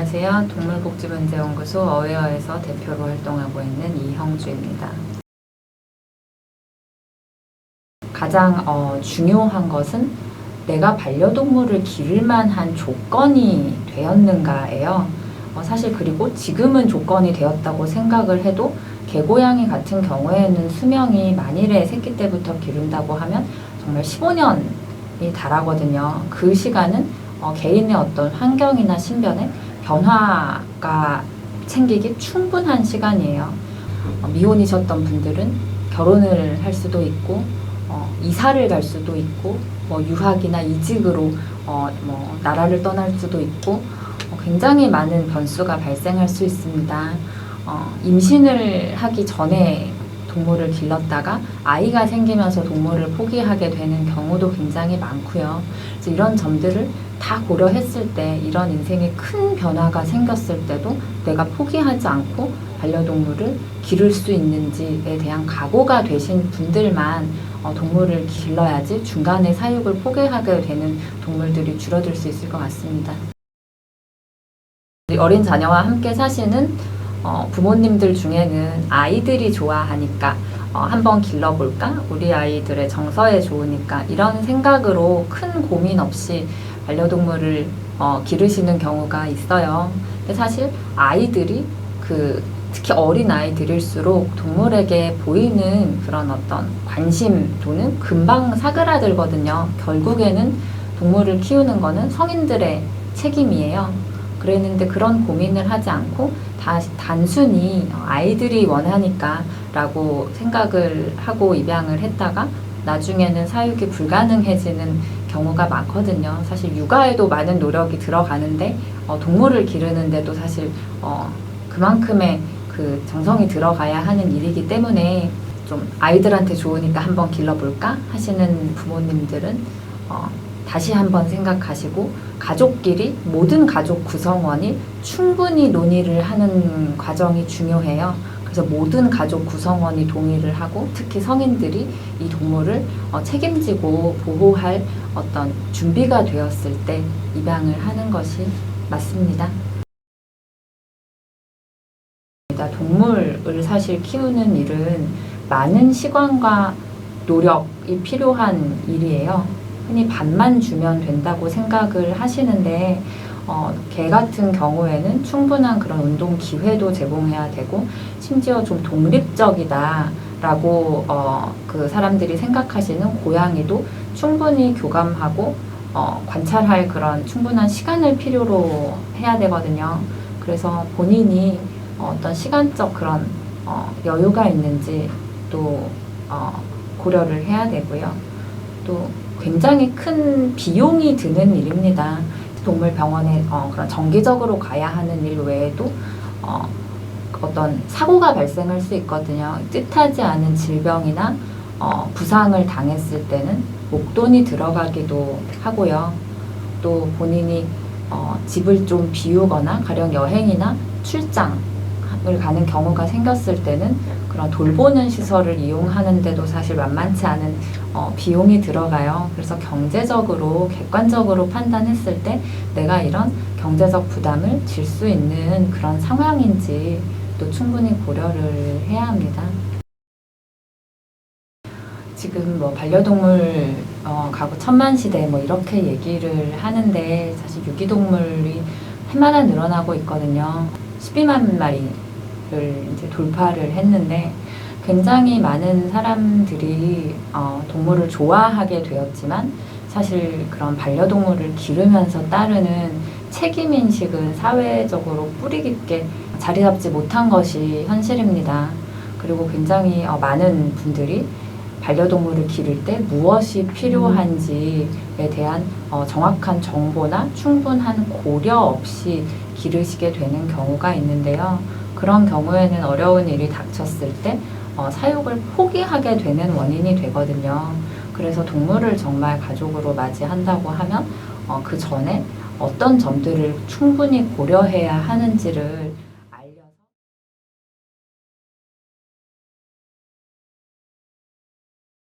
안녕하세요. 동물복지문제연구소 어웨어에서 대표로 활동하고 있는 이형주입니다. 가장 중요한 것은 내가 반려동물을 기를 만한 조건이 되었는가예요. 사실 그리고 지금은 조건이 되었다고 생각을 해도 개고양이 같은 경우에는 수명이 만일에 새끼 때부터 기른다고 하면 정말 15년이 달하거든요. 그 시간은 개인의 어떤 환경이나 신변에 변화가 생기기 충분한 시간이에요. 미혼이셨던 분들은 결혼을 할 수도 있고 이사를 갈 수도 있고 유학이나 이직으로 나라를 떠날 수도 있고 굉장히 많은 변수가 발생할 수 있습니다. 임신을 하기 전에 동물을 길렀다가 아이가 생기면서 동물을 포기하게 되는 경우도 굉장히 많고요. 그래서 이런 점들을 다 고려했을 때 이런 인생에 큰 변화가 생겼을 때도 내가 포기하지 않고 반려동물을 기를 수 있는지에 대한 각오가 되신 분들만 동물을 길러야지 중간에 사육을 포기하게 되는 동물들이 줄어들 수 있을 것 같습니다. 어린 자녀와 함께 사시는 부모님들 중에는 아이들이 좋아하니까 한번 길러볼까? 우리 아이들의 정서에 좋으니까 이런 생각으로 큰 고민 없이 반려동물을 기르시는 경우가 있어요. 근데 사실 아이들이 특히 어린 아이들일수록 동물에게 보이는 그런 어떤 관심도는 금방 사그라들거든요. 결국에는 동물을 키우는 거는 성인들의 책임이에요. 그랬는데 그런 고민을 하지 않고 단순히 아이들이 원하니까 라고 생각을 하고 입양을 했다가 나중에는 사육이 불가능해지는 경우가 많거든요. 사실 육아에도 많은 노력이 들어가는데 동물을 기르는데도 사실 그만큼의 그 정성이 들어가야 하는 일이기 때문에 좀 아이들한테 좋으니까 한번 길러볼까 하시는 부모님들은 다시 한번 생각하시고 가족끼리 모든 가족 구성원이 충분히 논의를 하는 과정이 중요해요. 그래서 모든 가족 구성원이 동의를 하고 특히 성인들이 이 동물을 책임지고 보호할 어떤 준비가 되었을 때 입양을 하는 것이 맞습니다. 동물을 사실 키우는 일은 많은 시간과 노력이 필요한 일이에요. 흔히 밥만 주면 된다고 생각을 하시는데 개 같은 경우에는 충분한 그런 운동 기회도 제공해야 되고 심지어 좀 독립적이다 라고 그 사람들이 생각하시는 고양이도 충분히 교감하고 관찰할 그런 충분한 시간을 필요로 해야 되거든요. 그래서 본인이 어떤 시간적 그런 여유가 있는지 또 고려를 해야 되고요. 또 굉장히 큰 비용이 드는 일입니다. 동물병원에 그런 정기적으로 가야 하는 일 외에도 어떤 사고가 발생할 수 있거든요. 뜻하지 않은 질병이나 부상을 당했을 때는 목돈이 들어가기도 하고요. 또 본인이 집을 좀 비우거나 가령 여행이나 출장을 가는 경우가 생겼을 때는 그런 돌보는 시설을 이용하는데도 사실 만만치 않은 비용이 들어가요. 그래서 경제적으로 객관적으로 판단했을 때 내가 이런 경제적 부담을 질 수 있는 그런 상황인지 또 충분히 고려를 해야 합니다. 지금 반려동물 가구 천만시대 이렇게 얘기를 하는데 사실 유기동물이 해마다 늘어나고 있거든요. 12만 마리를 이제 돌파를 했는데 굉장히 많은 사람들이 동물을 좋아하게 되었지만 사실 그런 반려동물을 기르면서 따르는 책임인식은 사회적으로 뿌리 깊게 자리 잡지 못한 것이 현실입니다. 그리고 굉장히 많은 분들이 반려동물을 기를 때 무엇이 필요한지에 대한 정확한 정보나 충분한 고려 없이 기르시게 되는 경우가 있는데요. 그런 경우에는 어려운 일이 닥쳤을 때 사육을 포기하게 되는 원인이 되거든요. 그래서 동물을 정말 가족으로 맞이한다고 하면 그 전에 어떤 점들을 충분히 고려해야 하는지를